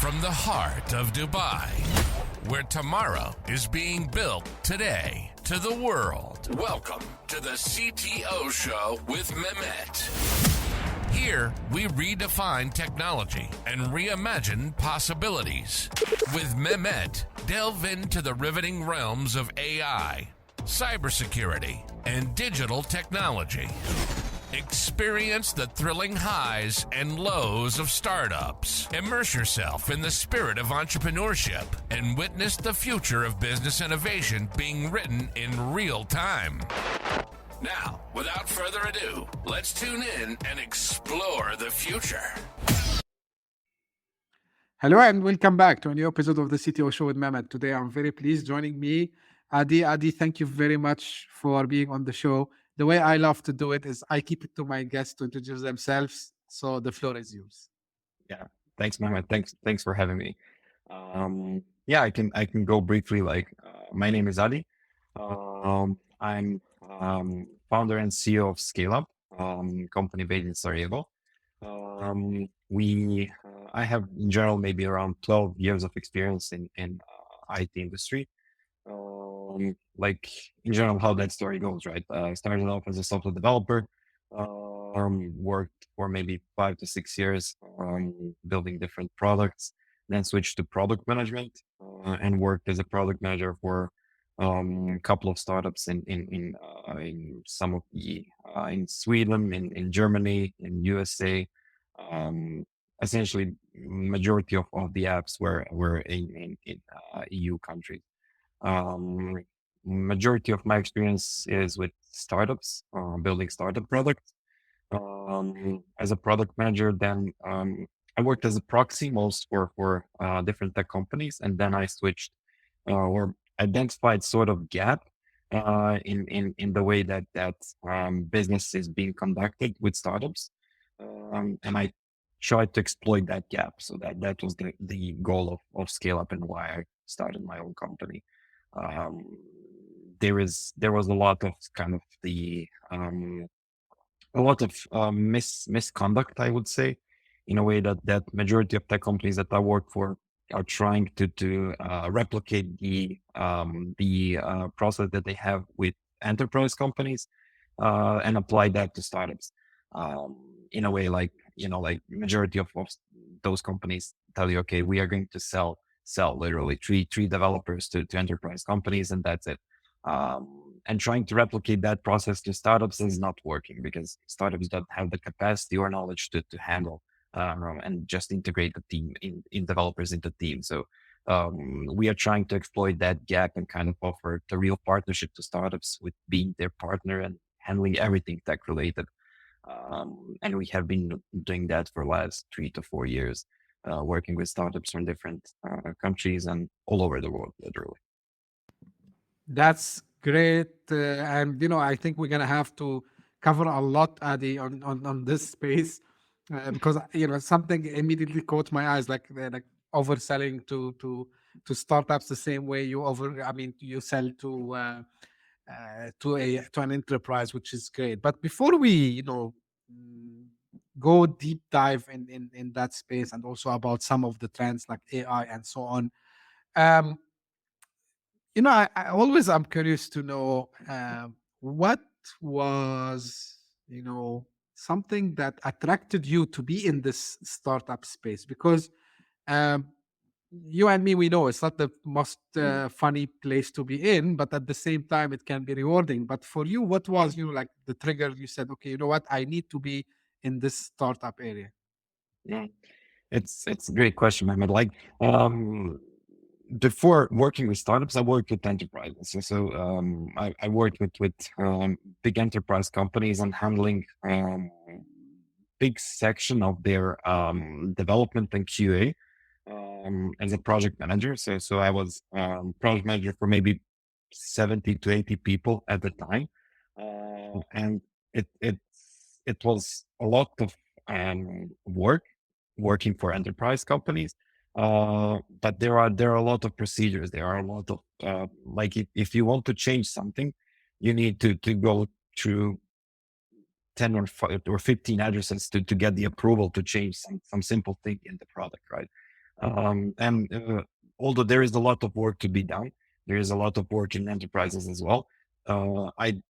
From the heart of Dubai, where tomorrow is being built today, to the world. Welcome to the CTO Show with Mehmet. Here, we redefine technology and reimagine possibilities. With Mehmet, delve into the riveting realms of AI, cybersecurity, and digital technology. Experience the thrilling highs and lows of startups. Immerse yourself in the spirit of entrepreneurship and witness the future of business innovation being written in real time. Now, without further ado, let's tune in and explore the future. Hello and welcome back to a new episode of the CTO Show with Mehmet. Today I'm very pleased joining me, Adi. Adi, thank you very much for being on the show. The way I love to do it is I keep it to my guests to introduce themselves. So the floor is yours. Yeah, thanks, Mehmet. Thanks for having me. I can go briefly. My name is Adi. I'm founder and CEO of Scaleup, company based in Sarajevo. I have in general maybe around 12 years of experience in IT industry. In general, how that story goes, right? I started off as a software developer, worked for maybe 5 to 6 years, building different products, then switched to product management, and worked as a product manager for a couple of startups in some of the in Sweden, in Germany, in USA. Essentially, majority of the apps were in EU countries. Majority of my experience is with startups, building startup products. As a product manager, then I worked as a proxy most for different tech companies, and then I switched or identified sort of gap in the way that business is being conducted with startups, and I tried to exploit that gap. So that was the goal of Scaleup and why I started my own company. There was a lot of kind of misconduct, I would say, in a way that majority of tech companies that I work for are trying to replicate the process that they have with enterprise companies and apply that to startups. In a way, like majority of those companies tell you, okay, we are going to sell literally three developers to enterprise companies, and that's it. And trying to replicate that process to startups is not working because startups don't have the capacity or knowledge to handle and just integrate the team in developers into teams. So we are trying to exploit that gap and kind of offer the real partnership to startups with being their partner and handling everything tech related. And we have been doing that for the last 3 to 4 years, working with startups from different countries and all over the world, literally. That's great. And, I think we're going to have to cover a lot, Adi, on this space because, something immediately caught my eyes, like overselling to startups the same way you sell to an enterprise, which is great. But before we, go deep dive in that space and also about some of the trends like AI and so on, I always am curious to know what was, something that attracted you to be in this startup space, because you and me, we know it's not the most funny place to be in, but at the same time, it can be rewarding. But for you, what was, like the trigger? You said, okay, you know what? I need to be in this startup area. Yeah, it's a great question, Mehmet. Before working with startups, I worked with enterprises. So I worked with big enterprise companies and handling big section of their development and QA as a project manager. So I was project manager for maybe 70 to 80 people at the time, and it was a lot of working for enterprise companies. But there are a lot of procedures. There are a lot of if you want to change something, you need to go through 10 or 15 addresses to get the approval to change some simple thing in the product, right? Although there is a lot of work to be done, there is a lot of work in enterprises as well. I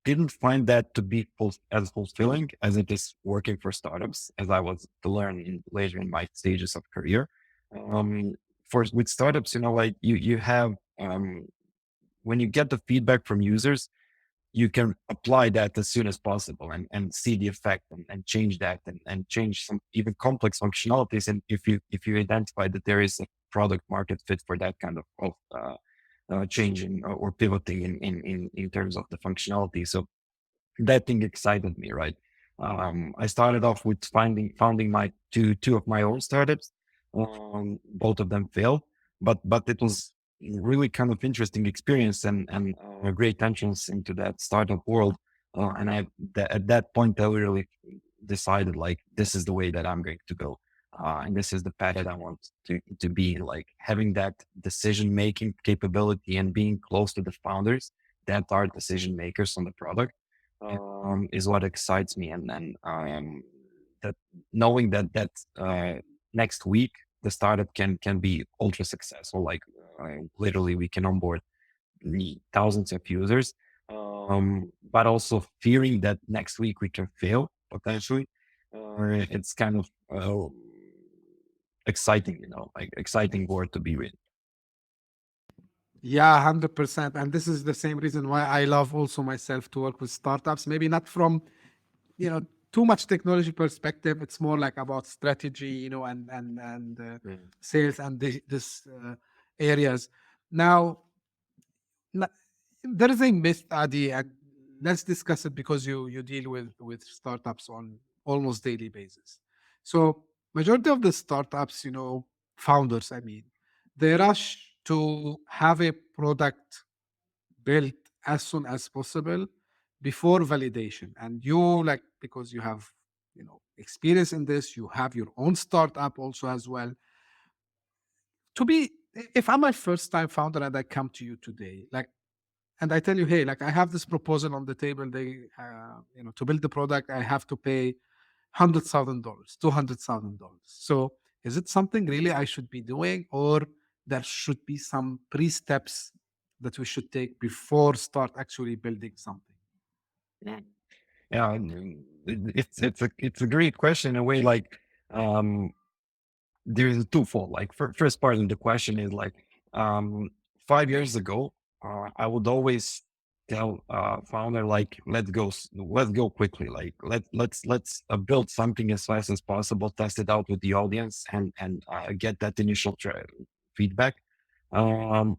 didn't find that to be as fulfilling as it is working for startups, as I was to learn later in my stages of career. With startups, like you have when you get the feedback from users, you can apply that as soon as possible and see the effect and change that and change some even complex functionalities. And if you identify that there is a product market fit for that kind of changing or pivoting in terms of the functionality. So that thing excited me, right? I started off with founding my two of my own startups. Both of them failed, but it was really kind of interesting experience and a great entrance into that startup world. And at that point, I really decided like this is the way that I'm going to go. And this is the path that I want to be in, like having that decision making capability and being close to the founders that are decision makers on the product is what excites me. And then that knowing that next week the startup can be ultra successful, like literally we can onboard thousands of users, but also fearing that next week we can fail potentially. It's kind of exciting, like exciting word to be in. Yeah, 100%. And this is the same reason why I love also myself to work with startups. Maybe not from, too much technology perspective. It's more like about strategy, and sales and this areas. Now, there is a myth, Adi, and let's discuss it because you deal with startups on almost daily basis. So majority of the startups, founders, I mean, they rush to have a product built as soon as possible before validation. And you like, because you have, experience in this, you have your own startup also as well. If I'm my first time founder and I come to you today, like, and I tell you, hey, like I have this proposal on the table. To build the product, I have to pay $100,000, $200,000. So is it something really I should be doing, or there should be some pre-steps that we should take before start actually building something? Yeah, it's a great question in a way. Like, there is a twofold. Like, first part of the question is like, 5 years ago, I would always tell founder like, let's go quickly. Like, let's build something as fast as possible, test it out with the audience, and get that initial feedback. Um,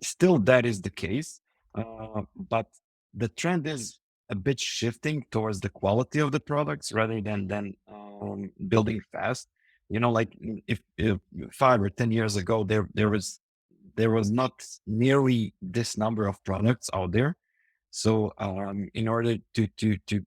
Still, that is the case, but the trend is a bit shifting towards the quality of the products rather than building fast. Like if 5 or 10 years ago, there was not nearly this number of products out there. So in order to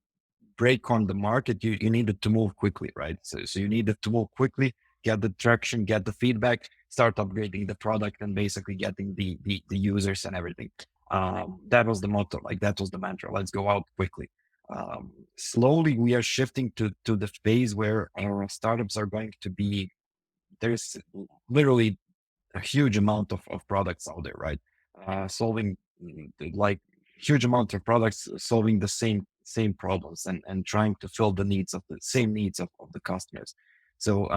break on the market, you needed to move quickly, right? So you needed to move quickly, get the traction, get the feedback, start upgrading the product, and basically getting the users and everything. That was the motto, like that was the mantra. Let's go out quickly. Slowly, we are shifting to the phase where our startups are going to be. There's literally a huge amount of products out there, right? Solving like huge amount of products, solving the same problems and trying to fill the needs of the same needs of the customers. So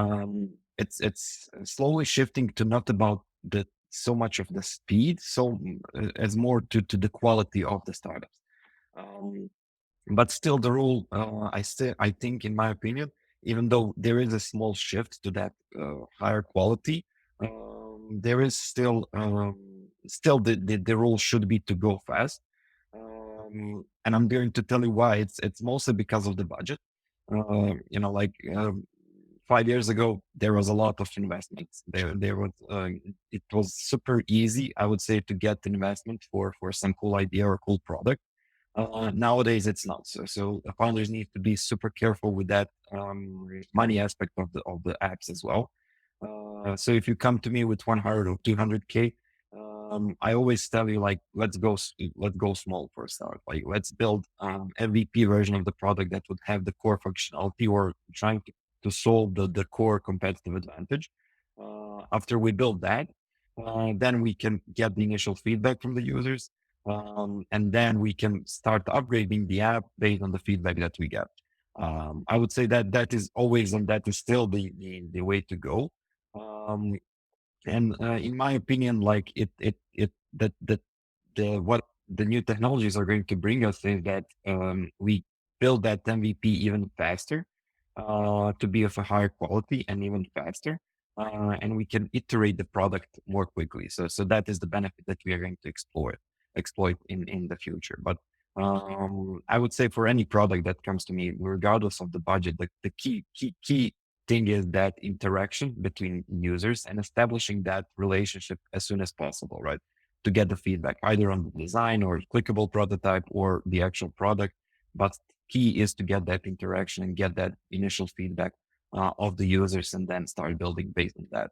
it's slowly shifting to not about the so much of the speed, so as more to the quality of the startups. But still, the rule, I think, in my opinion, even though there is a small shift to that higher quality, there is still the rule should be to go fast. And I'm going to tell you why. It's mostly because of the budget. Like 5 years ago, there was a lot of investments. There was it was super easy, I would say, to get investment for some cool idea or cool product. Nowadays, it's not. So the founders need to be super careful with that money aspect of the apps as well. So if you come to me with 100 or 200K, I always tell you like, let's go small for a start. Like, let's build MVP version of the product that would have the core functionality, or trying to solve the core competitive advantage. After we build that, then we can get the initial feedback from the users. And then we can start upgrading the app based on the feedback that we get. I would say that that is always, and that is still the way to go. And in my opinion, like what the new technologies are going to bring us is that we build that MVP even faster, to be of a higher quality and even faster. And we can iterate the product more quickly. So that is the benefit that we are going to exploit in the future. But I would say for any product that comes to me, regardless of the budget, the key thing is that interaction between users and establishing that relationship as soon as possible, right? To get the feedback either on the design or clickable prototype or the actual product. But key is to get that interaction and get that initial feedback of the users, and then start building based on that,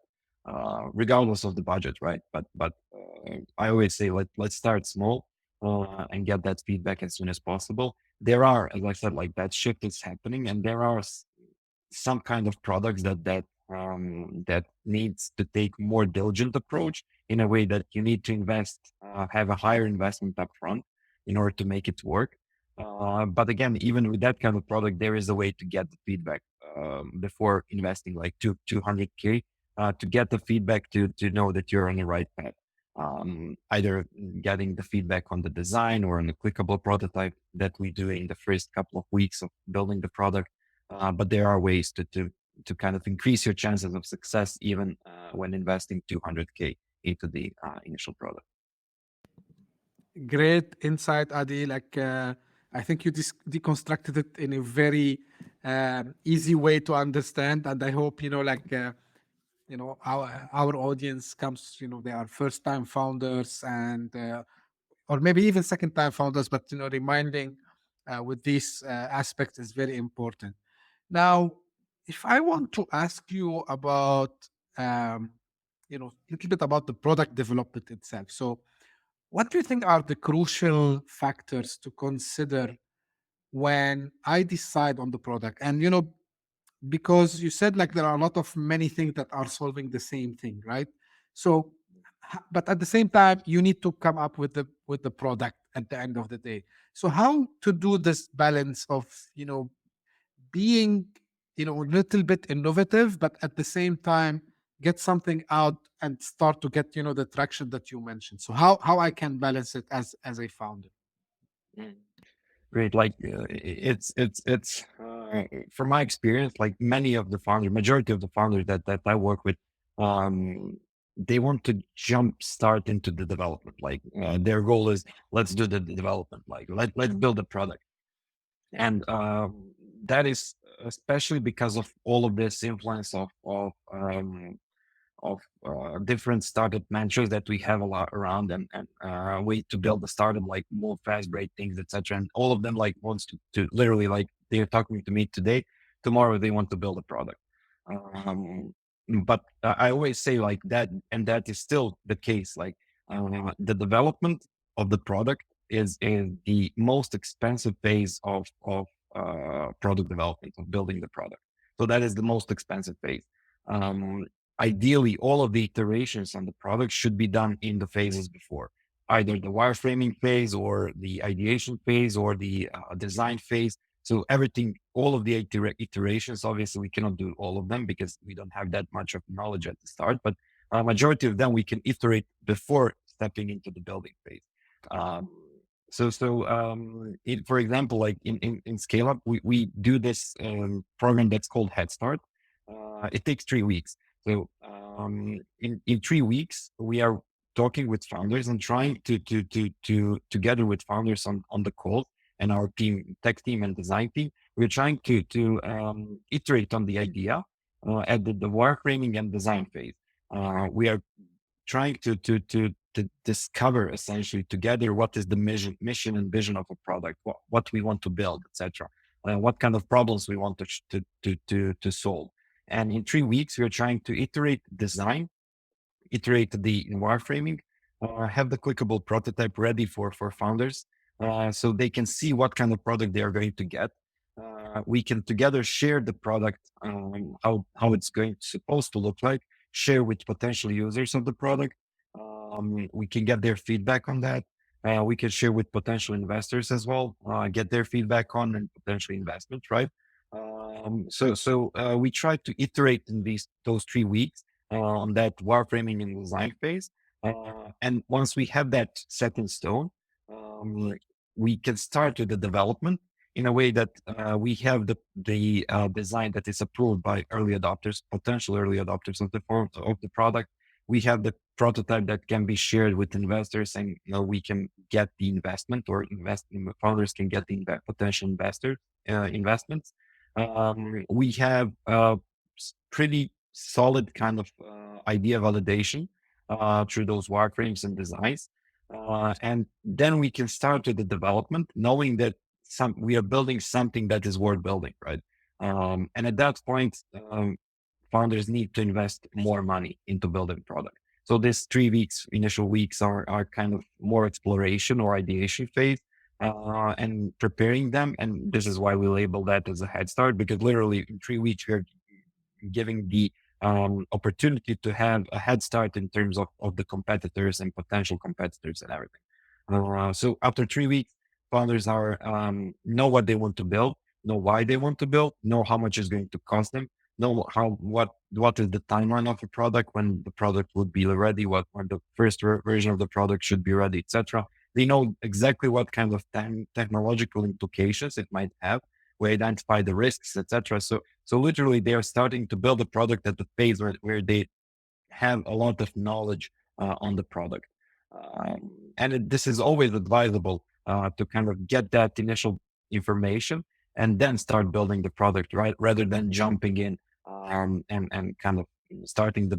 regardless of the budget, right? But I always say let's start small and get that feedback as soon as possible. There are, as I said, like that shift is happening, and there are some kind of products that needs to take more diligent approach, in a way that you need to have a higher investment upfront in order to make it work. But again, even with that kind of product, there is a way to get the feedback before investing like 200K to get the feedback to know that you're on the right path. Either getting the feedback on the design or on the clickable prototype that we do in the first couple of weeks of building the product. But there are ways to kind of increase your chances of success, even when investing 200K into the initial product. Great insight, Adi. I think you deconstructed it in a very easy way to understand, and I hope our audience comes. They are first time founders and or maybe even second time founders, but reminding with these aspects is very important. Now, if I want to ask you about a little bit about the product development itself, so what do you think are the crucial factors to consider when I decide on the product? And because you said like there are a lot of many things that are solving the same thing, right? So, but at the same time, you need to come up with the product at the end of the day. So, how to do this balance of being a little bit innovative, but at the same time get something out and start to get the traction that you mentioned. So how I can balance it as a founder? Great. Like from my experience, like many of the founders, majority of the founders that I work with, they want to jump start into the development. Like their goal is, let's do the development. Like let's build a product. And that is especially because of all of this influence of different startup mentors that we have a lot around, and way to build a startup, like move fast, break things, etc. And all of them like wants to literally, like, they're talking to me today, tomorrow they want to build a product. But I always say like that, and that is still the case. Like the development of the product is the most expensive phase of product development, of building the product. So that is the most expensive phase. Ideally, all of the iterations on the product should be done in the phases before, either the wireframing phase or the ideation phase or the design phase. So everything, all of the iterations, obviously we cannot do all of them because we don't have that much of knowledge at the start, but a majority of them we can iterate before stepping into the building phase. For example, like in Scaleup, we do this program that's called Head Start. It takes 3 weeks. So in 3 weeks, we are talking with founders and trying to together with founders on the call, and our team, tech team and design team, we're trying to iterate on the idea at the wireframing and design phase. We are trying to discover essentially together what is the mission and vision of a product, what we want to build, etc. What kind of problems we want to solve. And in 3 weeks, we are trying to iterate design, iterate the wireframing, have the clickable prototype ready for founders, so they can see what kind of product they are going to get. we can together share the product, how it's supposed to look like, share with potential users of the product. We can get their feedback on that. We can share with potential investors as well, get their feedback on and potential investment, right? So we try to iterate in those 3 weeks on that wireframing and design phase. And once we have that set in stone, we can start with the development in a way that we have the design that is approved by early adopters, potential early adopters of the product. We have the prototype that can be shared with investors, and we can get the investment, or founders can get the potential investments. We have pretty solid kind of idea validation through those wireframes and designs. And then we can start with the development, knowing that we are building something that is worth building, right? And at that point, founders need to invest more money into building product. So these 3 weeks, initial weeks are kind of more exploration or ideation phase, and preparing them. And this is why we label that as a head start, because literally in 3 weeks, we're giving the opportunity to have a head start in terms of the competitors and potential competitors and everything. So after 3 weeks, founders are know what they want to build, know why they want to build, know how much is going to cost them, know what is the timeline of the product, when the product would be ready, when the first version of the product should be ready, etc. They know exactly what kind of technological implications it might have. We identify the risks, etc. So literally, they are starting to build a product at the phase where they have a lot of knowledge on the product. And this is always advisable to kind of get that initial information and then start building the product, right? Rather than jumping in and kind of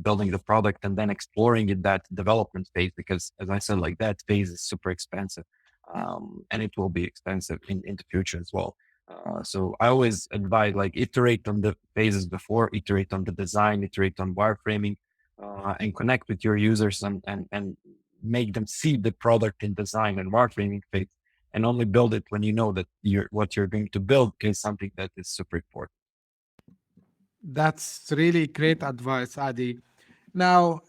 building the product and then exploring in that development phase, because as I said, like that phase is super expensive, and it will be expensive in the future as well. So I always advise, like, iterate on the phases before, iterate on the design, iterate on wireframing, and connect with your users and make them see the product in design and wireframing phase, and only build it when you know that what you're going to build is something that is super important. That's really great advice, Adi. Now,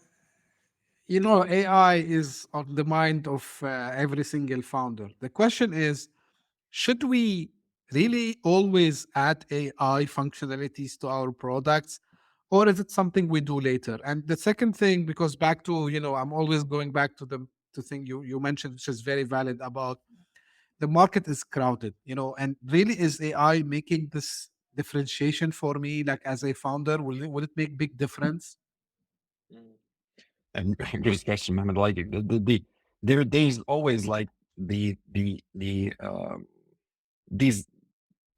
AI is on the mind of every single founder. The question is, should we really always add AI functionalities to our products, or is it something we do later? And the second thing, because back to, I'm always going back to the thing you mentioned, which is very valid, about the market is crowded, and really, is AI making this differentiation for me, like as a founder? Will it make big difference? And great question, Mohammed. Like there is always like these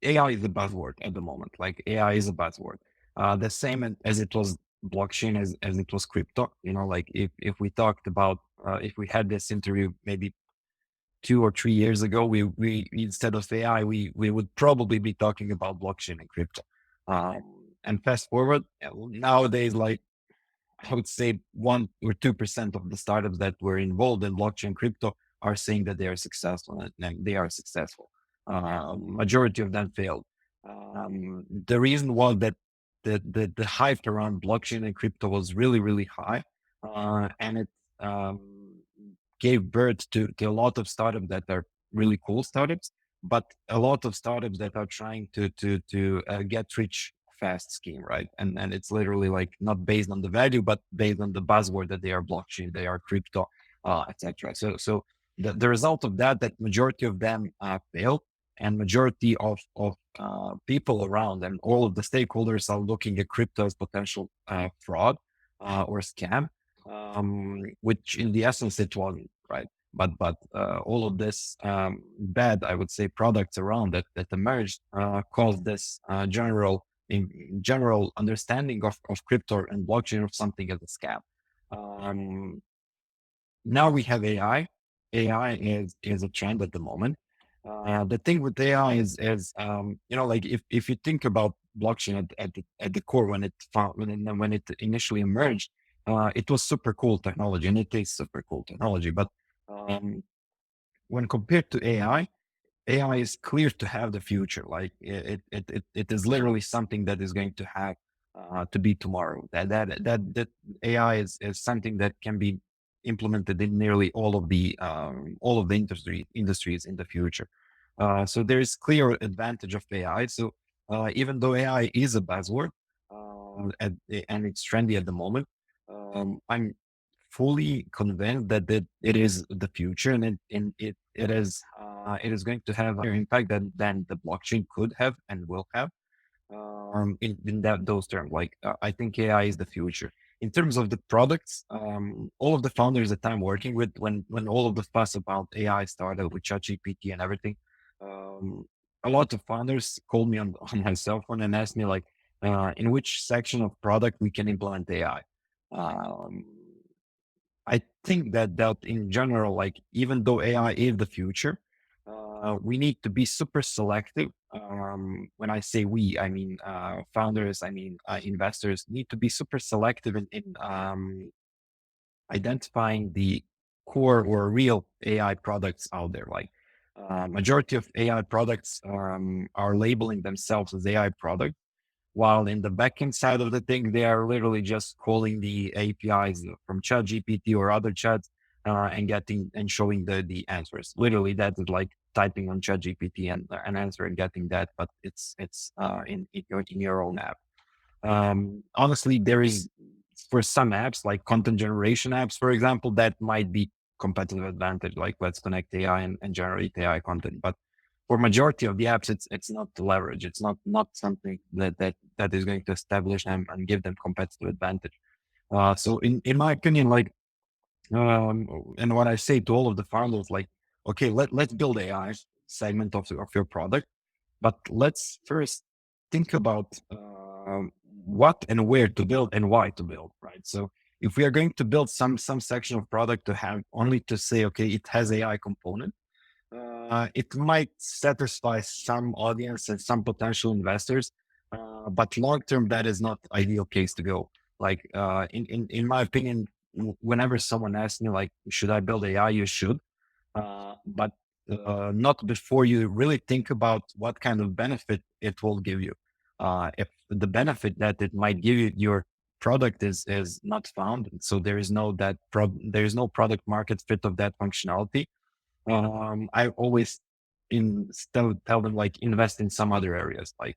AI is a buzzword at the moment. Like AI is a buzzword. The same as it was blockchain, as it was crypto. Like if we talked about if we had this interview maybe 2 or 3 years ago, we instead of AI, we would probably be talking about blockchain and crypto. And fast forward nowadays, like, I would say 1 or 2% of the startups that were involved in blockchain crypto are saying that they are successful, and they are successful. Majority of them failed. The reason was that the hype around blockchain and crypto was really, really high, and it gave birth to a lot of startups that are really cool startups, but a lot of startups that are trying to get rich fast scheme, right? And it's literally like not based on the value, but based on the buzzword that they are blockchain, they are crypto, etc. So the result of that majority of them failed, and majority of people around and all of the stakeholders are looking at crypto as potential fraud or scam, which in the essence it wasn't, right? But all of this bad, I would say, products around that emerged caused this general understanding of crypto and blockchain of something as a scam. Now we have AI. AI is a trend at the moment. The thing with AI is like if you think about blockchain at the core, when it initially emerged, it was super cool technology, and it is super cool technology. But when compared to AI, AI is clear to have the future. Like it is literally something that is going to have to be tomorrow. That AI is something that can be implemented in nearly all of the industries in the future. So there is clear advantage of AI. So even though AI is a buzzword and it's trendy at the moment, I'm fully convinced that it is the future, and it is going to have a impact than the blockchain could have and will have. In those terms, like I think AI is the future. In terms of the products, all of the founders that I'm working with, when all of the fuss about AI started with ChatGPT and everything, um, a lot of founders called me on, on my cell phone and asked me like, in which section of product we can implement AI. Um, I think that in general, like even though AI is the future, we need to be super selective. When I say we, I mean founders, I mean investors need to be super selective in identifying the core or real AI products out there. Like majority of AI products are labeling themselves as AI products, while in the backend side of the thing, they are literally just calling the APIs from ChatGPT or other chats and getting and showing the answers. Literally, that is like typing on ChatGPT and an answer and getting that, but it's in your own app. Honestly, there is for some apps like content generation apps, for example, that might be competitive advantage. Like let's connect AI and generate AI content, but for majority of the apps, it's not the leverage. It's not something that is going to establish them and give them competitive advantage. So in my opinion, like and what I say to all of the founders, like, okay, let's build AI segment of your product, but let's first think about what and where to build and why to build, right? So if we are going to build some section of product to have only to say, okay, it has AI component, it might satisfy some audience and some potential investors, but long term, that is not ideal case to go. Like in my opinion, whenever someone asks me like, should I build AI? You should, but not before you really think about what kind of benefit it will give you. If the benefit that it might give you, your product is not found, so there is no there is no product market fit of that functionality. I always tell them like invest in some other areas, like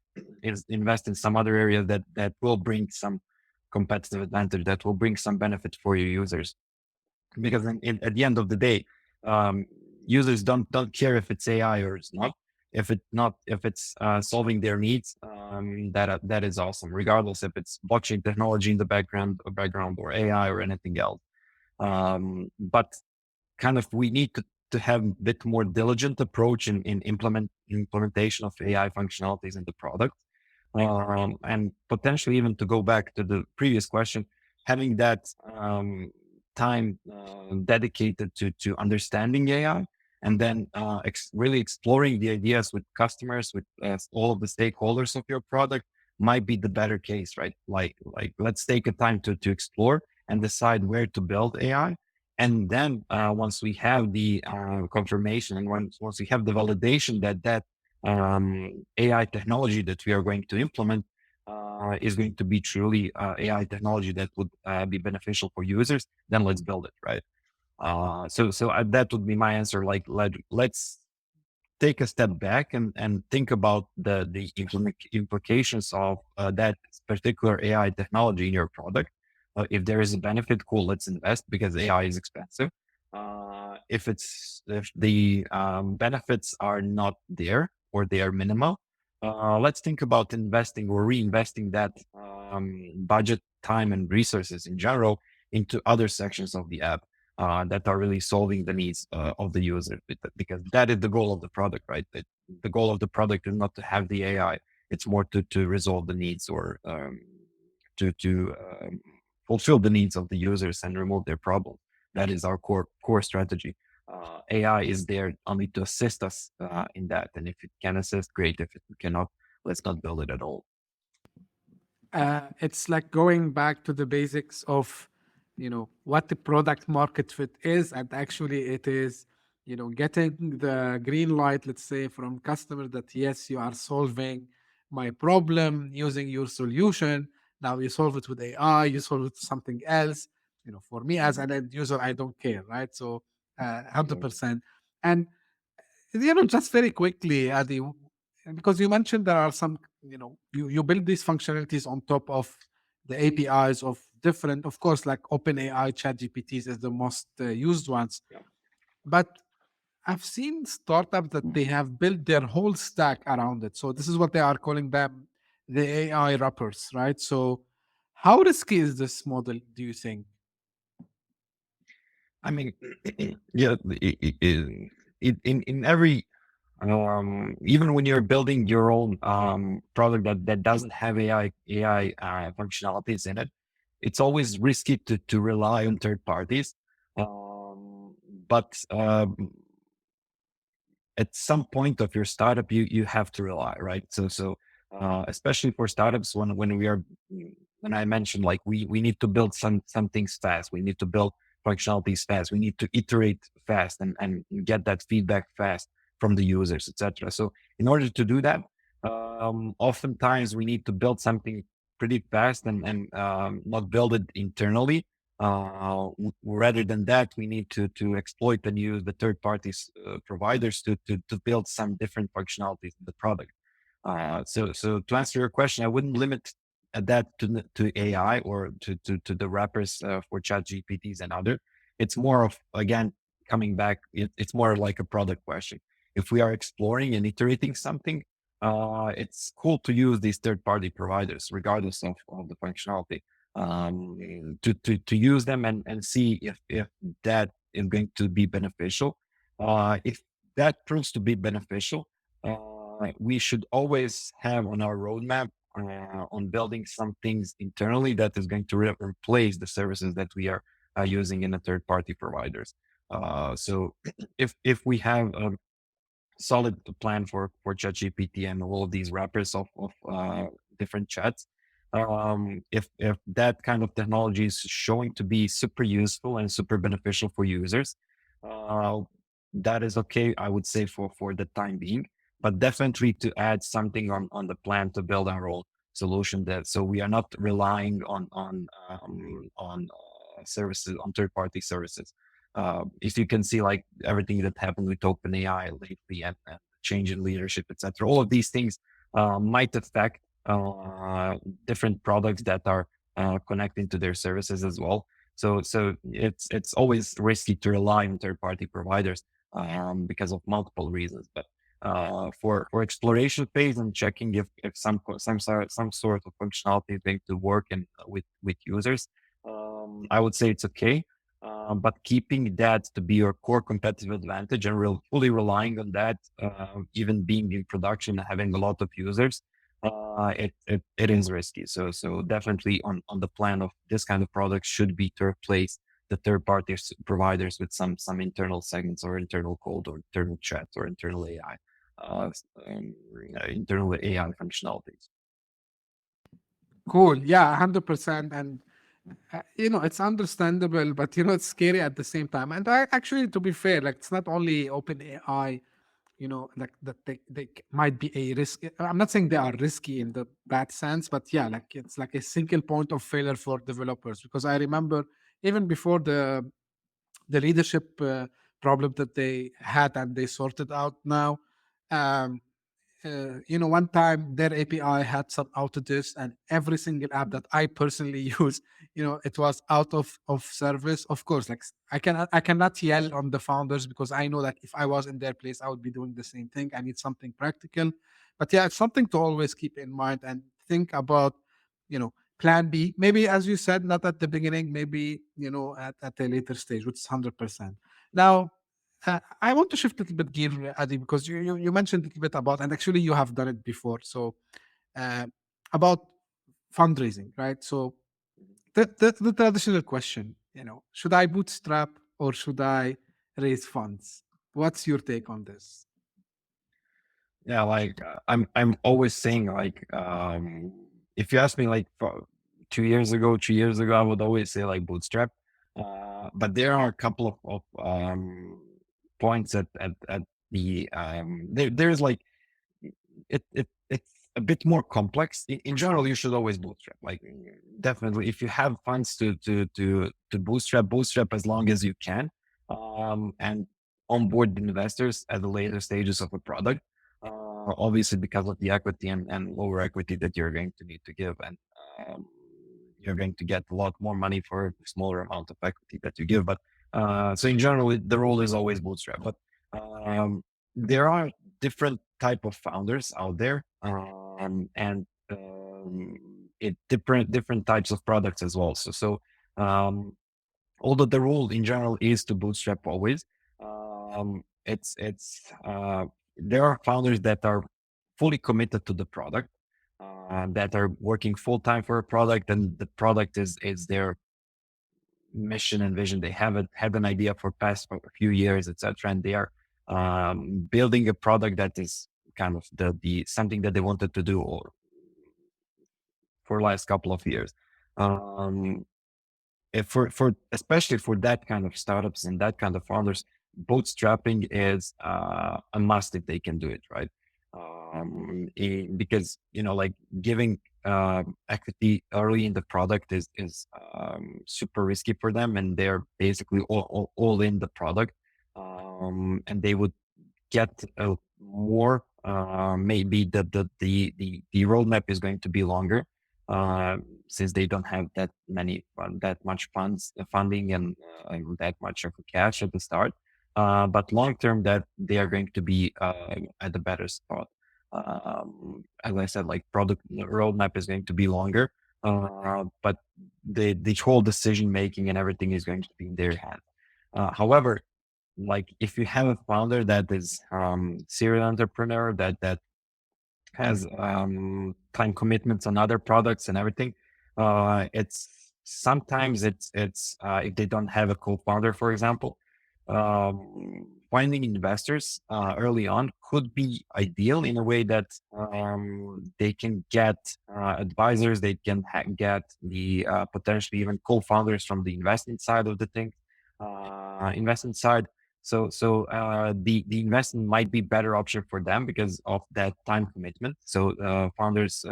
invest in some other areas that will bring some competitive advantage, that will bring some benefit for your users. Because at the end of the day, um, users don't care if it's AI or it's not. If it's solving their needs, that is awesome, regardless if it's blockchain technology in the background or AI or anything else. But kind of we need to have a bit more diligent approach in implementation of AI functionalities in the product. And potentially even to go back to the previous question, having that time dedicated to understanding AI and then really exploring the ideas with customers, with all of the stakeholders of your product might be the better case, right? Like let's take a time to explore and decide where to build AI. And then once we have the confirmation and once we have the validation that AI technology that we are going to implement is going to be truly AI technology that would be beneficial for users, then let's build it, right? So that would be my answer. Like let's take a step back and think about the implications of that particular AI technology in your product. If there is a benefit, cool, let's invest because AI is expensive. If the benefits are not there or they are minimal, let's think about investing or reinvesting that budget, time, and resources in general into other sections of the app that are really solving the needs of the user, because that is the goal of the product, right? The goal of the product is not to have the AI; it's more to resolve the needs or to fulfill the needs of the users and remove their problems. That is our core strategy. AI is there only to assist us in that, and if it can assist, great. If it cannot, let's not build it at all. It's like going back to the basics of, what the product market fit is, and actually it is, getting the green light, let's say, from customer that yes, you are solving my problem using your solution. Now you solve it with AI, you solve it with something else. For me as an end user, I don't care, right? So 100%. And just very quickly, Adi, because you mentioned there are some, you build these functionalities on top of the APIs of different, of course, like OpenAI, ChatGPTs is the most used ones. Yeah. But I've seen startups that they have built their whole stack around it. So this is what they are calling them the AI wrappers, right? So how risky is this model, do you think? I mean, yeah, in every even when you're building your own product that doesn't have AI functionalities in it, it's always risky to rely on third parties. But at some point of your startup, you have to rely, right? So especially for startups, when I mentioned like we need to build some things fast, we need to build functionalities fast, we need to iterate fast and get that feedback fast from the users, etc. So in order to do that, oftentimes we need to build something pretty fast and not build it internally. Rather than that, we need to exploit and use the third parties providers to build some different functionalities in the product. So to answer your question, I wouldn't limit that to AI or to the wrappers for chat GPTs and other. It's more of, again, coming back, it's more like a product question. If we are exploring and iterating something, it's cool to use these third party providers regardless of the functionality, to use them and see if that is going to be beneficial. If that proves to be beneficial, we should always have on our roadmap on building some things internally that is going to replace the services that we are using in the third party providers. So if we have a solid plan for ChatGPT and all of these wrappers of different chats, if that kind of technology is showing to be super useful and super beneficial for users, uh, that is okay, I would say, for the time being. But definitely to add something on the plan to build our own solution, that so we are not relying on services, on third party services. If you can see like everything that happened with OpenAI lately and change in leadership, etc., all of these things might affect different products that are connecting to their services as well. So it's always risky to rely on third party providers because of multiple reasons. But for exploration phase and checking if some sort of functionality is going to work and with users, I would say it's okay. But keeping that to be your core competitive advantage and fully relying on that, even being in production and having a lot of users, it is risky. So definitely on the plan of this kind of product should be to replace the third party providers with some internal segments or internal code or internal chat or internal AI, internal AI functionalities. Cool. Yeah, 100%. And, it's understandable, but, it's scary at the same time. And actually, to be fair, like, it's not only OpenAI, like that they might be a risk. I'm not saying they are risky in the bad sense, but yeah, like it's like a single point of failure for developers. Because I remember even before the leadership problem that they had and they sorted out now. Um, one time their API had some outages, and every single app that I personally use, it was out of service. Of course, like I cannot yell on the founders because I know that if I was in their place, I would be doing the same thing. I need something practical, but yeah, it's something to always keep in mind and think about. Plan B, maybe as you said, not at the beginning, maybe at a later stage, which is 100%. Now, I want to shift a little bit gear, Adi, because you mentioned a little bit about, and actually you have done it before. So uh, about fundraising, right? So the traditional question, should I bootstrap or should I raise funds? What's your take on this? Yeah, like I'm always saying like if you ask me like 2 years ago, 3 years ago, I would always say like bootstrap. But there are a couple of points at the there's like it's a bit more complex. In general, you should always bootstrap. Like definitely, if you have funds to bootstrap as long as you can, and onboard the investors at the later stages of a product. Obviously, because of the equity and lower equity that you're going to need to give, and um, you're going to get a lot more money for a smaller amount of equity that you give. But so in general, the rule is always bootstrap. But there are different type of founders out there, and it different types of products as well. Um, although the rule in general is to bootstrap always, it's there are founders that are fully committed to the product, that are working full time for a product, and the product is their mission and vision. They have an idea for past for a few years, etc., and they are building a product that is kind of the something that they wanted to do or for last couple of years. If for especially for that kind of startups and that kind of founders, bootstrapping is a must if they can do it right. Because like giving equity early in the product is super risky for them, and they're basically all in the product, and they would get more. Maybe the roadmap is going to be longer, since they don't have that much funding and that much of cash at the start. But long term, that they are going to be at a better spot. As I said, like product roadmap is going to be longer, but the whole decision making and everything is going to be in their hands. However, like if you have a founder that is serial entrepreneur that has time commitments on other products and everything, it's sometimes it's if they don't have a co-founder, for example, finding investors early on could be ideal in a way that they can get advisors, they can get the potentially even co-founders from the investment side of the thing, investment side. So the investment might be better option for them because of that time commitment. So founders,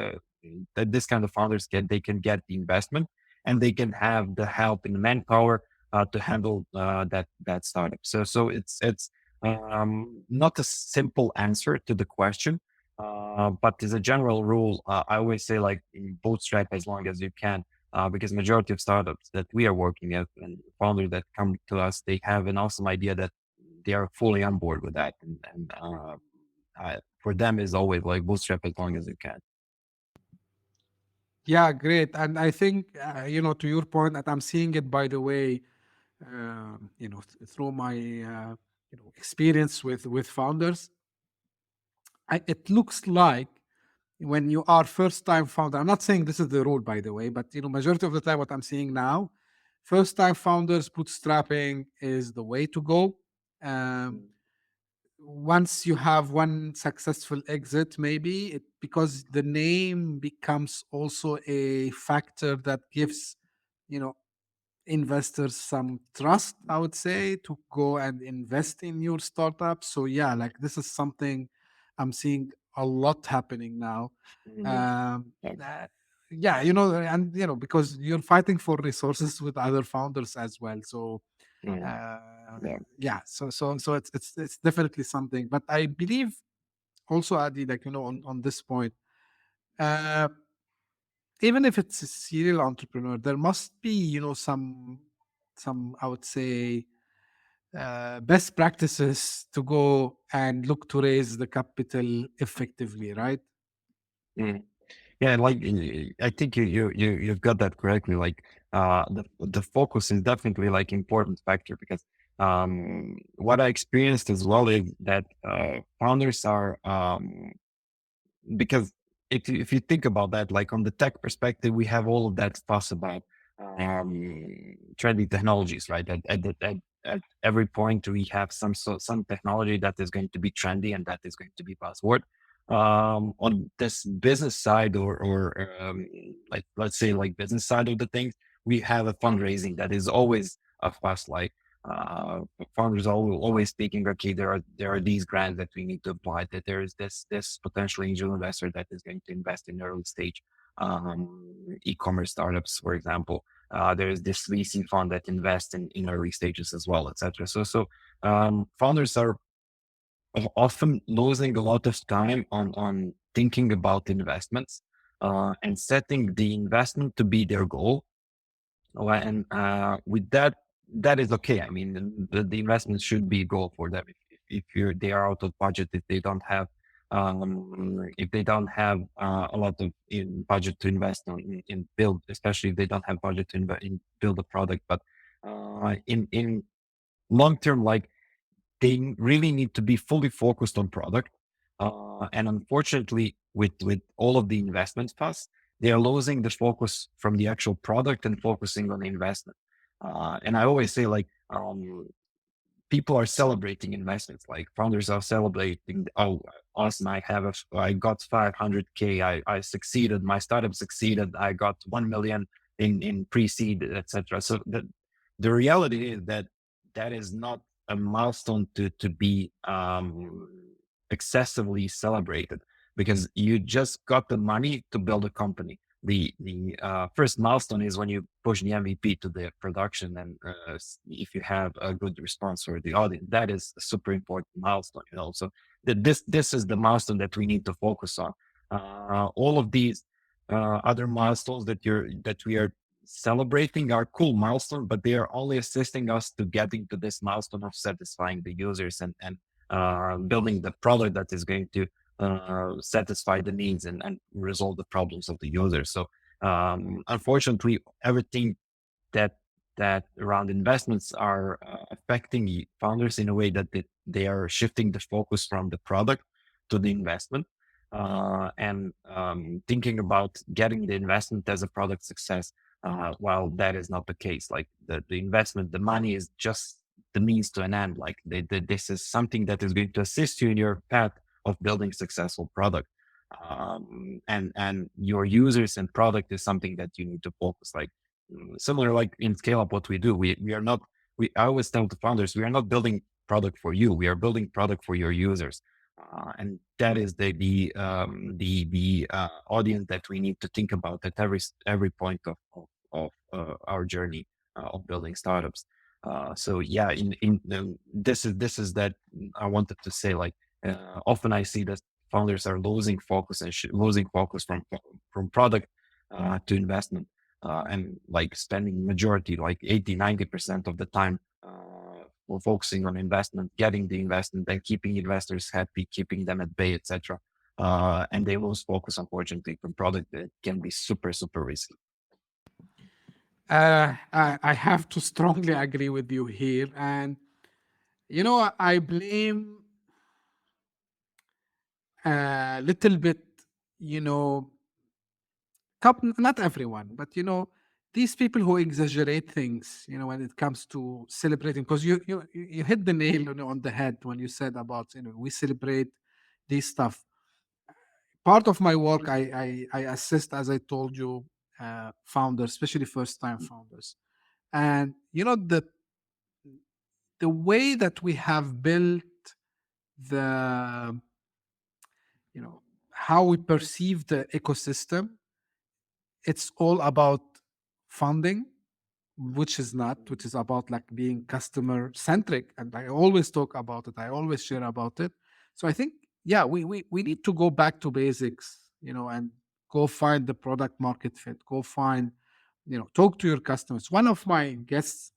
this kind of founders they can get the investment, and they can have the help and the manpower to handle that startup. So it's not a simple answer to the question, but as a general rule, I always say like bootstrap as long as you can. Because majority of startups that we are working at and founders that come to us, they have an awesome idea that they are fully on board with that. And for them is always like bootstrap as long as you can. Yeah, great. And I think, to your point, that I'm seeing it, by the way, through my, experience with founders, it looks like when you are first time founder, I'm not saying this is the rule, by the way, but, majority of the time, what I'm seeing now, first time founders, bootstrapping is the way to go. Once you have one successful exit, maybe because the name becomes also a factor that gives, you know, investors some trust, I would say, to go and invest in your startup. So yeah, like this is something I'm seeing a lot happening now. Yeah. Yeah, and because you're fighting for resources with other founders as well. So Mm. Yeah. yeah, so it's definitely something. But I believe also, Adi, like on this point, uh, even if it's a serial entrepreneur, there must be some I would say best practices to go and look to raise the capital effectively, right? Mm. Yeah, like I think you've got that correctly. Like the focus is definitely like important factor because what I experienced as well is that founders are because if you think about that, like on the tech perspective, we have all of that fuss about trendy technologies, right? At every point, we have some technology that is going to be trendy and that is going to be buzzword. On this business side, or like let's say like business side of the things, we have a fundraising that is always a fuss. Like uh, founders are always speaking, okay, there are these grants that we need to apply, that there is this potential angel investor that is going to invest in early stage e-commerce startups, for example. There is this VC fund that invests in early stages as well, etc. So founders are often losing a lot of time on thinking about investments and setting the investment to be their goal. And with that, that is okay. I mean, the investment should be a goal for them. If they are out of budget, if they don't have a lot of budget to invest in build, especially if they don't have budget to invest in build a product, but in long term, like, they really need to be fully focused on product. And unfortunately, with all of the investment funds, they are losing the focus from the actual product and focusing on the investment. And I always say, like, people are celebrating investments. Like, founders are celebrating, oh, awesome, I got 500K, I succeeded, my startup succeeded, I got 1 million in pre-seed, etc. So the reality is that that is not a milestone to be excessively celebrated, because you just got the money to build a company. The first milestone is when you push the MVP to the production, and if you have a good response for the audience, that is a super important milestone. So this is the milestone that we need to focus on. All of these other milestones that we are celebrating are cool milestones, but they are only assisting us to getting to this milestone of satisfying the users and building the product that is going to satisfy the needs and resolve the problems of the user. So unfortunately, everything that around investments are affecting founders in a way that they are shifting the focus from the product to the investment, and thinking about getting the investment as a product success, while that is not the case. Like, the investment, the money is just the means to an end. Like, this is something that is going to assist you in your path of building successful product. And your users and product is something that you need to focus. Like, similar, like in ScaleUp, what we do, we are not, I always tell the founders, we are not building product for you, we are building product for your users. And that is the audience that we need to think about at every point of our journey of building startups. So yeah, this is that I wanted to say. Like, often I see that founders are losing focus and losing focus from product to investment, and like spending majority, like 80-90% of the time we're focusing on investment, getting the investment, and keeping investors happy, keeping them at bay, etc. And they lose focus, unfortunately, from product that can be super risky. I have to strongly agree with you here. And, I blame a little bit, not everyone, but, these people who exaggerate things, when it comes to celebrating, because you hit the nail on the head when you said about, we celebrate this stuff. Part of my work, I assist, as I told you, founders, especially first time founders. And, the way that we have built the, how we perceive the ecosystem, it's all about funding, which is about like being customer centric. And I always talk about it, I always share about it. So I think, yeah, we need to go back to basics, and go find the product market fit, go find, talk to your customers. One of my guests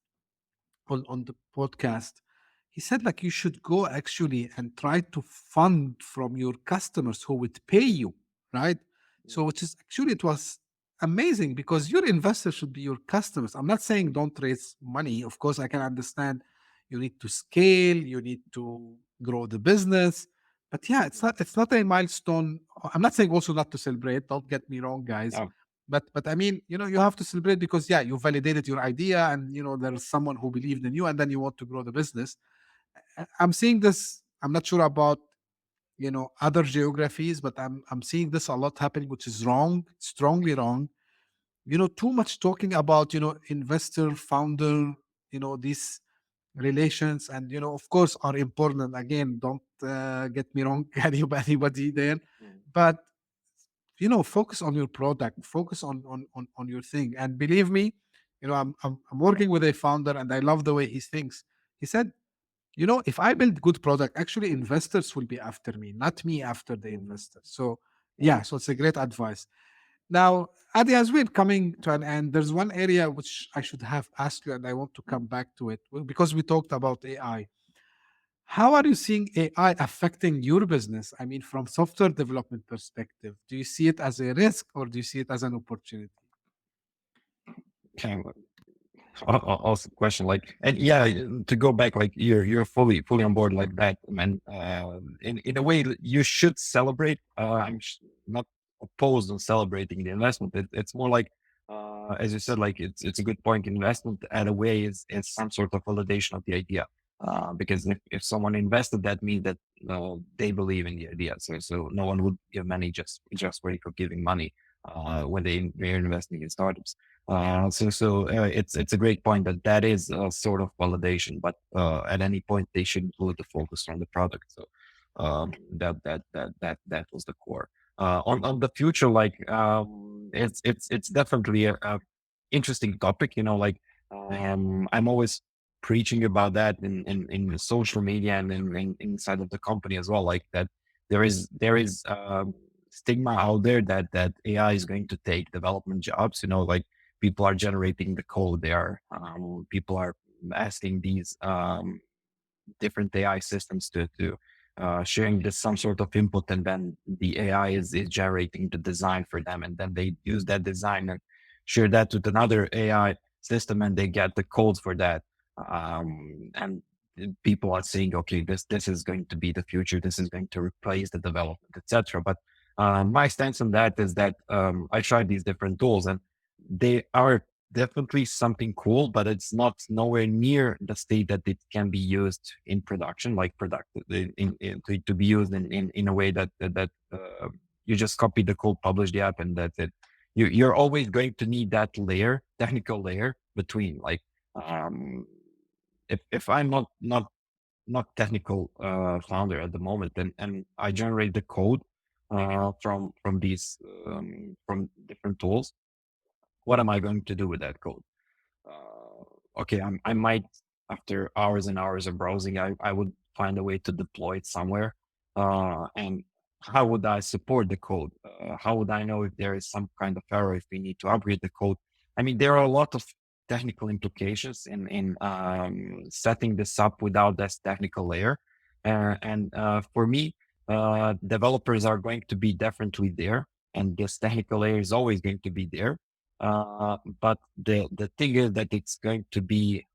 on the podcast, he said, like, you should go actually and try to fund from your customers who would pay you, right? So, which is actually, it was amazing, because your investors should be your customers. I'm not saying don't raise money. Of course, I can understand you need to scale, you need to grow the business. But yeah, it's not a milestone. I'm not saying also not to celebrate. Don't get me wrong, guys. Oh, But I mean, you have to celebrate, because yeah, you validated your idea, and there's someone who believed in you, and then you want to grow the business. I'm seeing this. I'm not sure about other geographies, but I'm seeing this a lot happening, which is wrong, strongly wrong. Too much talking about investor, founder, this relations, and of course, are important. Again, don't get me wrong, anybody there, but focus on your product, focus on your thing. And believe me, I'm working with a founder, and I love the way he thinks. He said, if I build good product, actually investors will be after me, not me after the investors. So yeah, so it's a great advice. Now, Adi, as we're coming to an end, there's one area which I should have asked you, and I want to come back to it, because we talked about AI. How are you seeing AI affecting your business? I mean, from software development perspective, do you see it as a risk, or do you see it as an opportunity? Okay, awesome question. Like, and yeah, to go back, like you're fully on board like that, man. In a way, you should celebrate. Not opposed on celebrating the investment. It's more like, as you said, like it's a good point. Investment at a way is some sort of validation of the idea. Because if someone invested, that means that they believe in the idea. So no one would give money just for giving money when they're investing in startups. It's a great point that is a sort of validation, but at any point they should put the focus on the product. So that was the core. On the future, like it's definitely a interesting topic. Like I'm always preaching about that in social media and inside of the company as well. Like that there is stigma out there that AI is going to take development jobs. Like people are generating the code. People are asking these different AI systems to sharing this some sort of input, and then the AI is generating the design for them, and then they use that design and share that with another AI system, and they get the codes for that. And people are saying, okay, this is going to be the future. This is going to replace the development, etc. But my stance on that is that I tried these different tools, and they are definitely something cool, but it's not nowhere near the state that it can be used in production, like to be used in a way that you just copy the code, publish the app, and that's it. You're always going to need that technical layer between. Like, if I'm not technical founder at the moment, and I generate the code from these from different tools, what am I going to do with that code? Okay, I might, after hours and hours of browsing, I would find a way to deploy it somewhere. And how would I support the code? How would I know if there is some kind of error, if we need to upgrade the code? I mean, there are a lot of technical implications in setting this up without this technical layer. And for me, developers are going to be definitely there, and this technical layer is always going to be there. But the thing is that it's going to be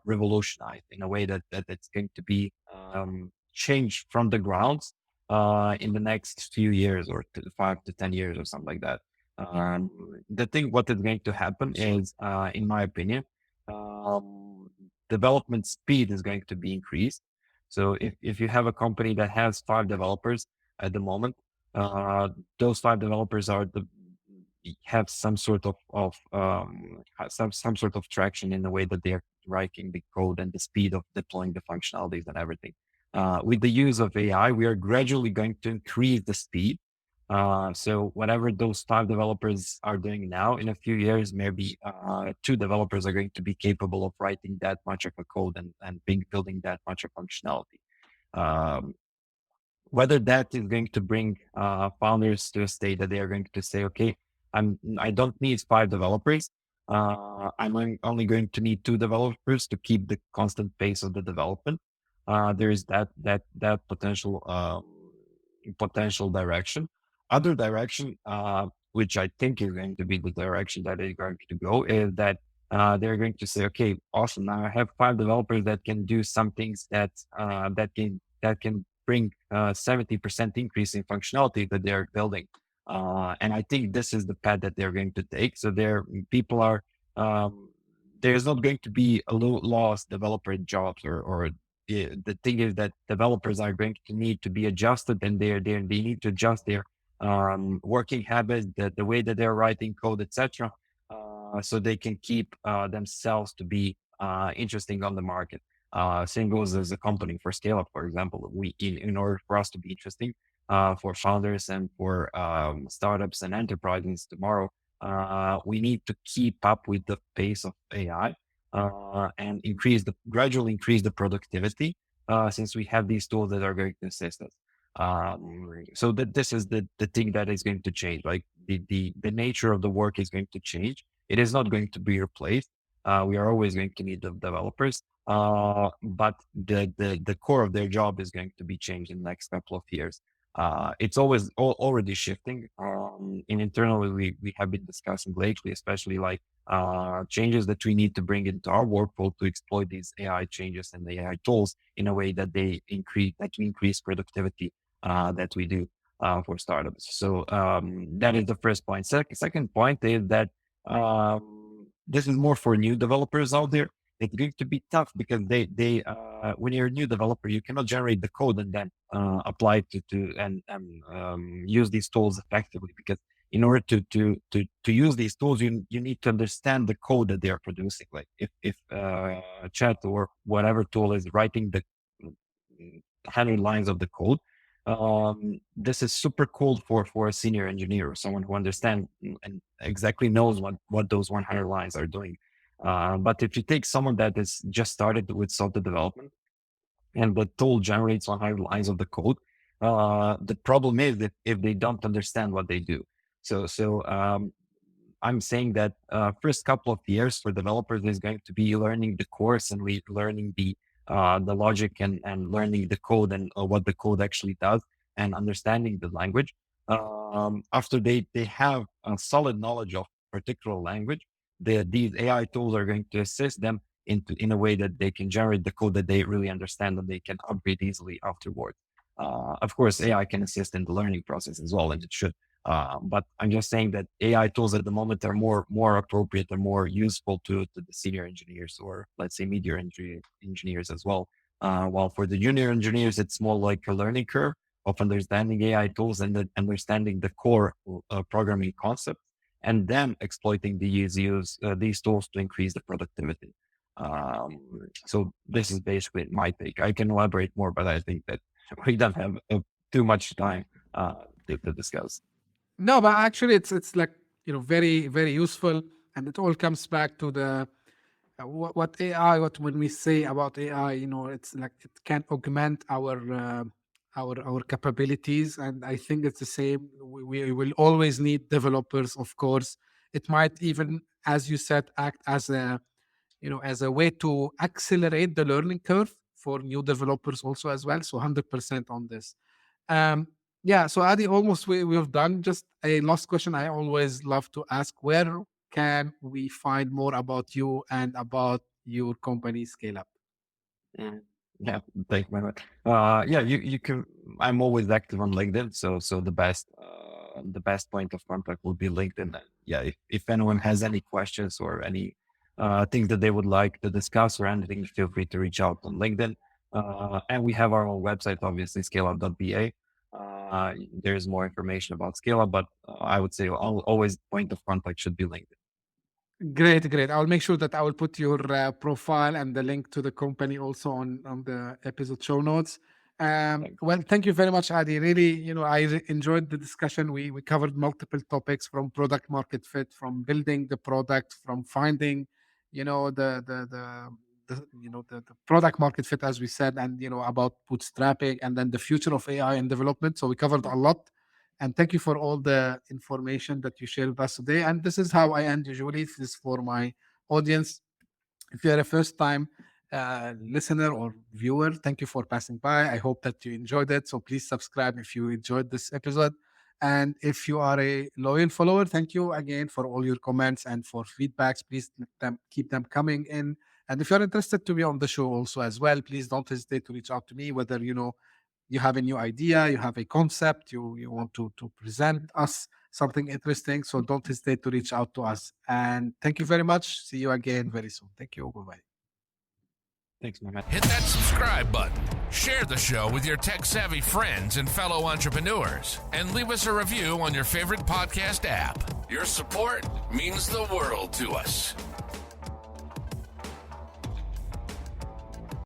revolutionized in a way that it's going to be changed from the grounds in the next few years, or 5 to 10 years or something like that. What is going to happen is, in my opinion, development speed is going to be increased. So if you have a company that has 5 developers at the moment, those 5 developers have some sort of traction in the way that they're writing the code and the speed of deploying the functionalities and everything. With the use of AI, we are gradually going to increase the speed. So whatever those 5 developers are doing now, in a few years, maybe 2 developers are going to be capable of writing that much of a code and building that much of functionality. Whether that is going to bring founders to a state that they are going to say, okay, I don't need 5 developers. I'm only going to need 2 developers to keep the constant pace of the development. There is that potential direction. Other direction, which I think is going to be the direction that they're going to go, is that they're going to say, okay, awesome. Now I have 5 developers that can do some things that can bring 70% increase in functionality that they're building. And I think this is the path that they're going to take. So there's not going to be a lost developer jobs, or the thing is that developers are going to need to be adjusted, and they need to adjust their working habits, the way that they're writing code, etc. So they can keep themselves to be interesting on the market. Same goes as a company for Scaleup, for example. In order for us to be interesting for founders and for startups and enterprises tomorrow, we need to keep up with the pace of AI and gradually increase the productivity since we have these tools that are going to assist us. So that this is the thing that is going to change. Like the nature of the work is going to change. It is not going to be replaced. We are always going to need the developers, but the core of their job is going to be changed in the next couple of years. It's already shifting. And internally, we have been discussing lately, especially like changes that we need to bring into our workflow to exploit these AI changes and the AI tools in a way that we increase productivity that we do for startups. So that is the first point. Second point is that this is more for new developers out there. It's going to be tough because when you're a new developer, you cannot generate the code and then apply and use these tools effectively. Because in order to use these tools, you need to understand the code that they are producing. Like if chat or whatever tool is writing the 100 lines of the code, this is super cool for a senior engineer or someone who understands and exactly knows what those 100 lines are doing. But if you take someone that is just started with software development and the tool generates 100 lines of the code, the problem is that if they don't understand what they do. So I'm saying that first couple of years for developers is going to be learning the course and learning the logic and learning the code and what the code actually does and understanding the language. After they have a solid knowledge of particular language, these AI tools are going to assist them in a way that they can generate the code that they really understand and they can upgrade easily afterwards. Of course, AI can assist in the learning process as well, and it should. But I'm just saying that AI tools at the moment are more appropriate and more useful to the senior engineers or let's say media engineers as well. While for the junior engineers, it's more like a learning curve of understanding AI tools and understanding the core programming concepts and then exploiting these tools to increase the productivity. So this is basically my take. I can elaborate more, but I think that we don't have too much time to discuss. No, but actually, it's like very very useful, and it all comes back to the what AI. What when we say about AI, it's like it can augment our capabilities, and I think it's the same. We will always need developers, of course. It might even, as you said, act as a way to accelerate the learning curve for new developers also as well. So 100% on this. Yeah, so Adi, almost we've done. Just a last question I always love to ask: where can we find more about you and about your company Scaleup? Yeah, thank you very much. Yeah, you can. I'm always active on LinkedIn, so the best point of contact will be LinkedIn. Yeah, if anyone has any questions or any things that they would like to discuss or anything, feel free to reach out on LinkedIn. And we have our own website, obviously, scaleup.ba. There's more information about Scaleup, but I would say always point of contact should be LinkedIn. Great, great. I'll make sure that I will put your profile and the link to the company also on the episode show notes. Well, thank you very much, Adi. Really, I enjoyed the discussion. We covered multiple topics from product market fit, from building the product, from finding, the product market fit, as we said, and about bootstrapping, and then the future of AI and development. So we covered a lot. And thank you for all the information that you shared with us today. And this is how I end usually. This is for my audience. If you're a first-time listener or viewer, thank you for passing by. I hope that you enjoyed it. So please subscribe if you enjoyed this episode. And if you are a loyal follower, thank you again for all your comments and for feedbacks. Please keep them coming in. And if you're interested to be on the show also as well, please don't hesitate to reach out to me, whether you have a new idea, you have a concept, you want to present us something interesting. So don't hesitate to reach out to us. And thank you very much. See you again very soon. Thank you. Bye-bye. Thanks, Mehmet. Hit that subscribe button, share the show with your tech-savvy friends and fellow entrepreneurs, and leave us a review on your favorite podcast app. Your support means the world to us.